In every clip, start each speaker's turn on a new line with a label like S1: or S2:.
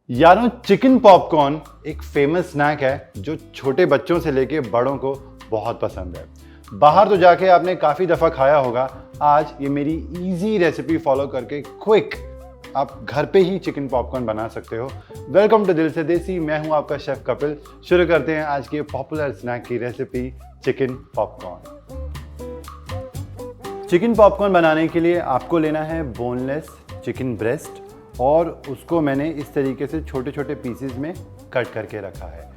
S1: यारों, chicken popcorn एक famous snack है जो छोटे बच्चों से लेके बड़ों को बहुत पसंद है। बाहर तो जाके आपने काफ़ी दफ़ा खाया होगा। आज ये मेरी इजी रेसिपी फॉलो करके क्विक आप घर पे ही चिकन पॉपकॉर्न बना सकते हो। वेलकम टू दिल से देसी, मैं हूं आपका शेफ कपिल। शुरू करते हैं आज के पॉपुलर स्नैक की recipe, chicken popcorn. Chicken popcorn बनाने के लिए आपको लेना है बोनलेस चिकन ब्रेस्ट और उसको मैंने इस तरीके से छोटे छोटे पीसेस में कट करके रखा है।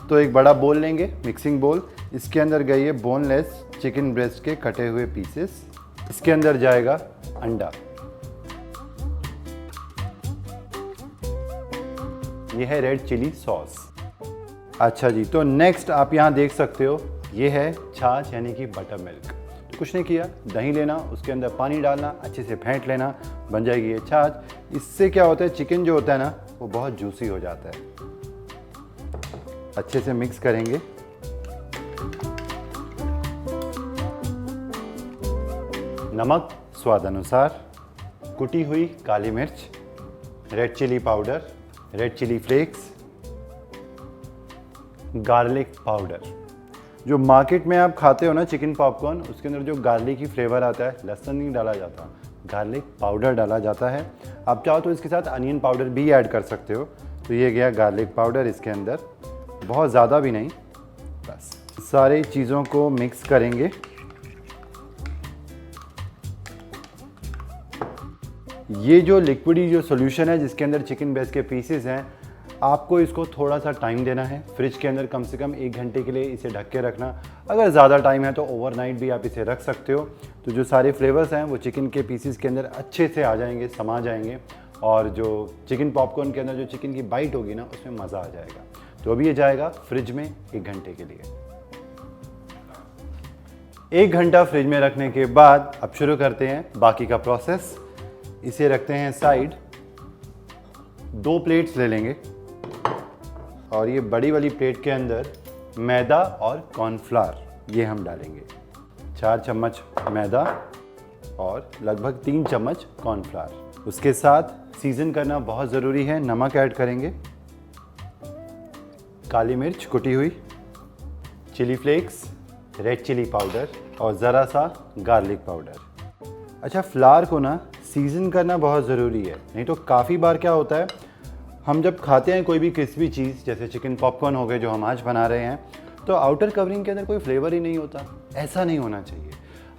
S1: तो एक बड़ा बोल लेंगे, मिक्सिंग बोल। इसके अंदर गई है बोनलेस चिकन ब्रेस्ट के कटे हुए पीसेस। इसके अंदर जाएगा अंडा। यह है रेड चिली सॉस। अच्छा जी, तो नेक्स्ट आप यहाँ देख सकते हो, ये है छाछ यानी कि बटर मिल्क। कुछ नहीं किया, दही लेना, उसके अंदर पानी डालना, अच्छे से फेंट लेना, बन जाएगी ये छाछ। इससे क्या होता है, चिकन जो होता है ना वो बहुत जूसी हो जाता है। अच्छे से मिक्स करेंगे। नमक स्वाद अनुसार, कुटी हुई काली मिर्च, red chilli powder, red chilli flakes, garlic powder. जो मार्केट में आप खाते हो ना चिकन पॉपकॉर्न, उसके अंदर जो गार्लिक की फ्लेवर आता है, लहसुन नहीं डाला जाता, गार्लिक पाउडर डाला जाता है। आप चाहो तो इसके साथ अनियन पाउडर भी ऐड कर सकते हो। तो ये गया गार्लिक पाउडर इसके अंदर, बहुत ज़्यादा भी नहीं, बस। सारी चीज़ों को मिक्स करेंगे। ये जो लिक्विडी जो सॉल्यूशन है जिसके अंदर चिकन ब्रेस्ट के पीसेस हैं, आपको इसको थोड़ा सा टाइम देना है। फ्रिज के अंदर कम से कम 1 घंटे के लिए इसे ढक के रखना। अगर ज़्यादा टाइम है तो ओवरनाइट भी आप इसे रख सकते हो। तो जो सारे फ्लेवर्स हैं वो चिकन के पीसेस के अंदर अच्छे से आ जाएंगे, समा जाएंगे, और जो चिकन पॉपकॉर्न के अंदर जो चिकन की बाइट होगी ना, उसमें मज़ा आ जाएगा। तो अभी ये जाएगा फ्रिज में 1 घंटे के लिए। 1 घंटा फ्रिज में रखने के बाद अब शुरू करते हैं बाकी का प्रोसेस। इसे रखते हैं साइड। 2 प्लेट्स ले लेंगे और ये बड़ी वाली प्लेट के अंदर मैदा और कॉर्नफ्लावर ये हम डालेंगे। 4 चम्मच मैदा और लगभग 3 चम्मच कॉर्नफ्लावर। उसके साथ सीजन करना बहुत ज़रूरी है, नमक ऐड करेंगे, काली मिर्च कुटी हुई, chilli flakes, red chilli powder और ज़रा सा गार्लिक पाउडर। अच्छा, फ्लावर को ना सीजन करना बहुत ज़रूरी है, नहीं तो काफ़ी बार क्या होता है, हम जब खाते हैं कोई भी क्रिस्पी चीज़, जैसे चिकन पॉपकॉर्न हो गए जो हम आज बना रहे हैं, तो आउटर कवरिंग के अंदर कोई फ्लेवर ही नहीं होता। ऐसा नहीं होना चाहिए।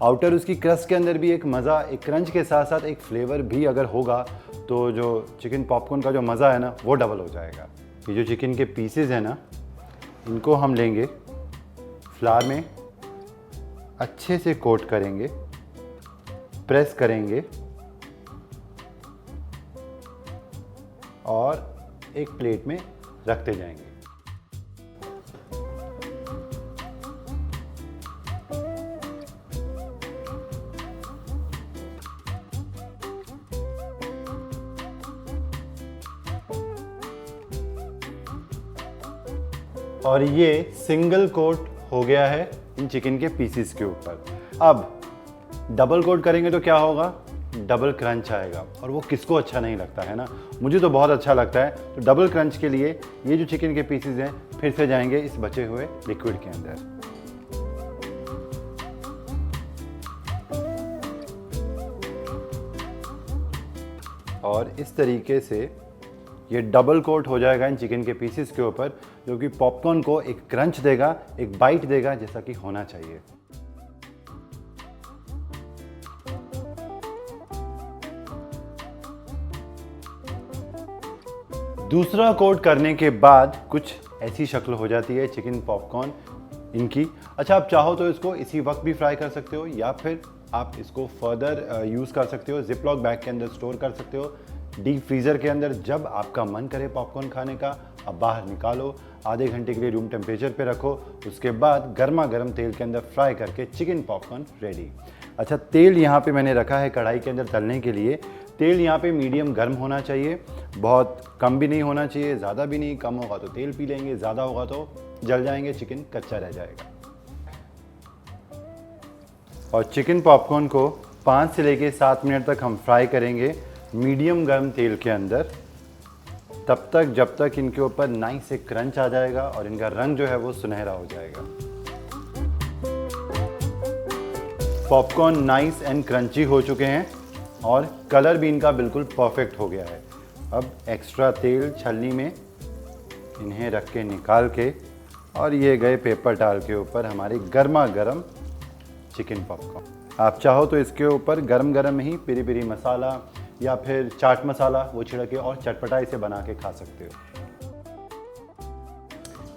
S1: आउटर उसकी क्रस्ट के अंदर भी एक मज़ा, एक क्रंच के साथ साथ एक फ्लेवर भी अगर होगा तो जो चिकन पॉपकॉर्न का जो मज़ा है ना वो डबल हो जाएगा। ये जो चिकन के पीसेज हैं ना, इनको हम लेंगे, फ्लावर में अच्छे से कोट करेंगे, प्रेस करेंगे और एक प्लेट में रखते जाएंगे। और ये सिंगल कोट हो गया है इन चिकन के पीसेस के ऊपर। अब डबल कोट करेंगे तो क्या होगा, डबल क्रंच आएगा, और वो किसको अच्छा नहीं लगता है ना। मुझे तो बहुत अच्छा लगता है। तो डबल क्रंच के लिए ये जो चिकन के पीसेस हैं फिर से जाएंगे इस बचे हुए लिक्विड के अंदर। और इस तरीके से ये डबल कोट हो जाएगा इन चिकन के पीसेस के ऊपर, जो कि पॉपकॉर्न को एक क्रंच देगा, एक बाइट देगा, जैसा कि होना चाहिए। दूसरा कोट करने के बाद कुछ ऐसी शक्ल हो जाती है चिकन पॉपकॉर्न इनकी। अच्छा, आप चाहो तो इसको इसी वक्त भी फ्राई कर सकते हो, या फिर आप इसको फर्दर यूज़ कर सकते हो, जिप लॉक बैग के अंदर स्टोर कर सकते हो, डीप फ्रीज़र के अंदर। जब आपका मन करे पॉपकॉर्न खाने का, अब बाहर निकालो, आधे घंटे के लिए रूम टेम्परेचर पे रखो, उसके बाद गर्मा गर्म तेल के अंदर फ्राई करके चिकन पॉपकॉर्न रेडी। अच्छा, तेल यहाँ पे मैंने रखा है कढ़ाई के अंदर तलने के लिए। तेल यहाँ पे मीडियम गर्म होना चाहिए, बहुत कम भी नहीं होना चाहिए, ज़्यादा भी नहीं। कम होगा तो तेल पी लेंगे, ज़्यादा होगा तो जल जाएंगे, चिकन कच्चा रह जाएगा। और चिकन पॉपकॉर्न को 5 से लेके 7 मिनट तक हम फ्राई करेंगे मीडियम गर्म तेल के अंदर। तब तक जब तक इनके ऊपर नाइस से क्रंच आ जाएगा और इनका रंग जो है वो सुनहरा हो जाएगा। पॉपकॉर्न नाइस एंड क्रंची हो चुके हैं और कलर भी इनका बिल्कुल परफेक्ट हो गया है। अब एक्स्ट्रा तेल छलनी में इन्हें रख के निकाल के और ये गए पेपर टाल के ऊपर हमारे गर्मा गर्म चिकन पॉपकॉर्न। आप चाहो तो इसके ऊपर गरम गरम ही पेरी पेरी मसाला या फिर चाट मसाला वो छिड़के और चटपटा इसे बना के खा सकते हो।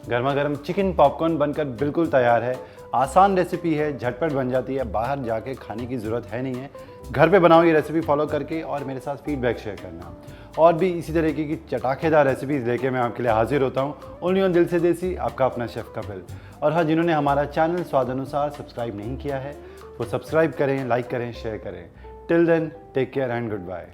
S1: गर्मा गर्म चिकन पॉपकॉर्न बनकर बिल्कुल तैयार है। आसान रेसिपी है, झटपट बन जाती है, बाहर जाके खाने की ज़रूरत है नहीं है। घर पे बनाओ ये रेसिपी फॉलो करके और मेरे साथ फीडबैक शेयर करना। और भी इसी तरीके की चटाकेदार रेसिपीज़ लेके मैं आपके लिए हाजिर होता हूँ। ओनली ऑन दिल से देसी, आपका अपना शेफ़ कपिल। और हाँ, जिन्होंने हमारा चैनल स्वाद अनुसार सब्सक्राइब नहीं किया है वो सब्सक्राइब करें, लाइक करें, शेयर करें। Till then, take care and good bye.